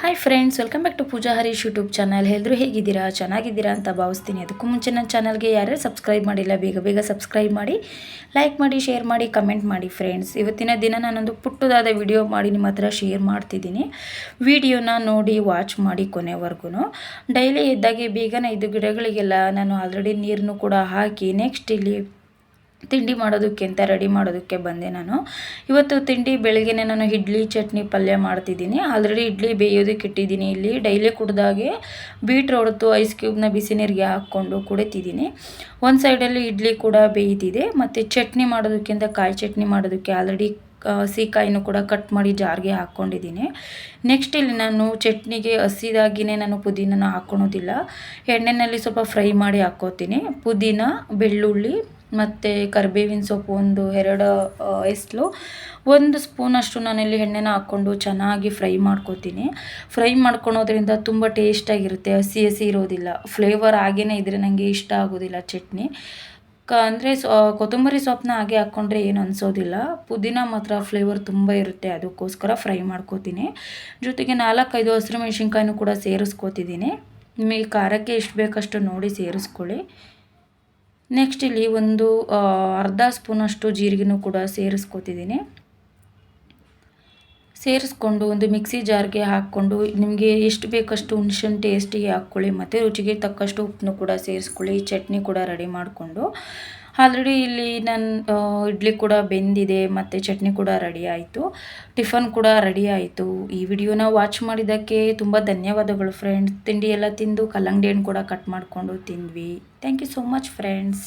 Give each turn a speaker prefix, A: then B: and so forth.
A: Hi friends, welcome back to Pooja Harish YouTube channel. ಎಲ್ಲರೂ ಹೇಗಿದ್ದೀರಾ? ಚೆನ್ನಾಗಿದ್ದೀರಾ ಅಂತ ಭಾವಿಸ್ತೀನಿ. ಅದಕ್ಕೂ ಮುಂಚೆ ನನ್ನ ಚಾನಲ್ಗೆ ಯಾರ್ಯಾರು ಸಬ್ಸ್ಕ್ರೈಬ್ ಮಾಡಿಲ್ಲ ಬೇಗ ಸಬ್ಸ್ಕ್ರೈಬ್ ಮಾಡಿ, ಲೈಕ್ ಮಾಡಿ, ಶೇರ್ ಮಾಡಿ, ಕಮೆಂಟ್ ಮಾಡಿ ಫ್ರೆಂಡ್ಸ್. ಇವತ್ತಿನ ದಿನ ನಾನೊಂದು ಪುಟ್ಟದಾದ ವಿಡಿಯೋ ಮಾಡಿ ನಿಮ್ಮ ಹತ್ರ ಶೇರ್ ಮಾಡ್ತಿದ್ದೀನಿ. ವಿಡಿಯೋನ ನೋಡಿ ವಾಚ್ ಮಾಡಿ ಕೊನೆವರೆಗೂ. ಡೈಲಿ ಎದ್ದಾಗೆ ಬೇಗನೆ ಇದು ಗಿಡಗಳಿಗೆಲ್ಲ ನಾನು ಆಲ್ರೆಡಿ ನೀರನ್ನು ಕೂಡ ಹಾಕಿ ನೆಕ್ಸ್ಟ್ ಇಲ್ಲಿ ತಿಂಡಿ ಮಾಡೋದಕ್ಕೆ ಅಂತ ರೆಡಿ ಮಾಡೋದಕ್ಕೆ ಬಂದೆ. ನಾನು ಇವತ್ತು ತಿಂಡಿ ಬೆಳಗ್ಗೆನೇ ನಾನು ಇಡ್ಲಿ ಚಟ್ನಿ ಪಲ್ಯ ಮಾಡ್ತಿದ್ದೀನಿ. ಆಲ್ರೆಡಿ ಇಡ್ಲಿ ಬೇಯೋದಕ್ಕೆ ಇಟ್ಟಿದ್ದೀನಿ. ಇಲ್ಲಿ ಡೈಲಿ ಕುಡ್ದಾಗೆ ಬೀಟ್ರೋಟ್ ಐಸ್ ಕ್ಯೂಬ್ನ ಬಿಸಿ ನೀರಿಗೆ ಹಾಕ್ಕೊಂಡು ಕುಡಿತಿದ್ದೀನಿ. ಒಂದು ಸೈಡಲ್ಲಿ ಇಡ್ಲಿ ಕೂಡ ಬೇಯ್ತಿದೆ. ಮತ್ತು ಚಟ್ನಿ ಮಾಡೋದಕ್ಕಿಂತ ಕಾಯಿ ಚಟ್ನಿ ಮಾಡೋದಕ್ಕೆ ಆಲ್ರೆಡಿ ಹಸಿಕಾಯಿನೂ ಕೂಡ ಕಟ್ ಮಾಡಿ ಜಾರ್ಗೆ ಹಾಕ್ಕೊಂಡಿದ್ದೀನಿ. ನೆಕ್ಸ್ಟ್ ಇಲ್ಲಿ ನಾನು ಚಟ್ನಿಗೆ ಹಸಿದಾಗಿಯೇ ನಾನು ಪುದೀನ ಹಾಕ್ಕೊಳೋದಿಲ್ಲ. ಎಣ್ಣೆಯಲ್ಲಿ ಸ್ವಲ್ಪ ಫ್ರೈ ಮಾಡಿ ಹಾಕ್ಕೋತೀನಿ. ಪುದೀನ, ಬೆಳ್ಳುಳ್ಳಿ ಮತ್ತು ಕರಿಬೇವಿನ ಸೊಪ್ಪು ಒಂದು 2 ಎಸ್ಲು, 1 ಸ್ಪೂನಷ್ಟು ನಾನಿಲ್ಲಿ ಎಣ್ಣೆನ ಹಾಕ್ಕೊಂಡು ಚೆನ್ನಾಗಿ ಫ್ರೈ ಮಾಡ್ಕೋತೀನಿ. ಫ್ರೈ ಮಾಡ್ಕೊಳೋದ್ರಿಂದ ತುಂಬ ಟೇಸ್ಟಾಗಿರುತ್ತೆ, ಹಸಿ ಇರೋದಿಲ್ಲ. ಫ್ಲೇವರ್ ಹಾಗೇ ಇದ್ದರೆ ನನಗೆ ಇಷ್ಟ ಆಗೋದಿಲ್ಲ ಚಟ್ನಿ. ಅಂದರೆ ಕೊತ್ತಂಬರಿ ಸೊಪ್ಪನ್ನ ಹಾಗೆ ಹಾಕ್ಕೊಂಡ್ರೆ ಏನು ಅನಿಸೋದಿಲ್ಲ. ಪುದೀನ ಮಾತ್ರ ಫ್ಲೇವರ್ ತುಂಬ ಇರುತ್ತೆ, ಅದಕ್ಕೋಸ್ಕರ ಫ್ರೈ ಮಾಡ್ಕೋತೀನಿ. ಜೊತೆಗೆ 4-5 ಹಸಿರು ಮೆಣಸಿನ್ಕಾಯಿನೂ ಕೂಡ ಸೇರಿಸ್ಕೋತಿದ್ದೀನಿ. ನಿಮಗೆ ಖಾರಕ್ಕೆ ಎಷ್ಟು ಬೇಕಷ್ಟು ನೋಡಿ ಸೇರಿಸ್ಕೊಳ್ಳಿ. ನೆಕ್ಸ್ಟ್ ಇಲ್ಲಿ ಒಂದು ಅರ್ಧ ಸ್ಪೂನಷ್ಟು ಜೀರಿಗೆನೂ ಕೂಡ ಸೇರಿಸ್ಕೋತಿದ್ದೀನಿ. ಸೇರಿಸ್ಕೊಂಡು ಒಂದು ಮಿಕ್ಸಿ ಜಾರ್ಗೆ ಹಾಕ್ಕೊಂಡು ನಿಮಗೆ ಎಷ್ಟು ಬೇಕಷ್ಟು ಹುಣಸೆಹಣ್ಣು ಟೇಸ್ಟಿಗೆ ಹಾಕ್ಕೊಳ್ಳಿ. ಮತ್ತು ರುಚಿಗೆ ತಕ್ಕಷ್ಟು ಉಪ್ಪನ್ನು ಕೂಡ ಸೇರಿಸ್ಕೊಳ್ಳಿ. ಚಟ್ನಿ ಕೂಡ ರೆಡಿ ಮಾಡಿಕೊಂಡು ಆಲ್ರೆಡಿ ಇಲ್ಲಿ ನಾನು ಇಡ್ಲಿ ಕೂಡ ಬೆಂದಿದೆ ಮತ್ತು ಚಟ್ನಿ ಕೂಡ ರೆಡಿ ಆಯಿತು. ಟಿಫನ್ ಕೂಡ ರೆಡಿ ಆಯಿತು. ಈ ವಿಡಿಯೋನ ವಾಚ್ ಮಾಡಿದ್ದಕ್ಕೆ ತುಂಬ ಧನ್ಯವಾದಗಳು ಫ್ರೆಂಡ್ಸ್. ತಿಂಡಿ ಎಲ್ಲ ತಿಂದು ಕಲ್ಲಂಗಡಿ ಹಣ್ಣು ಕೂಡ ಕಟ್ ಮಾಡಿಕೊಂಡು ತಿಂದ್ವಿ. Thank you so much friends.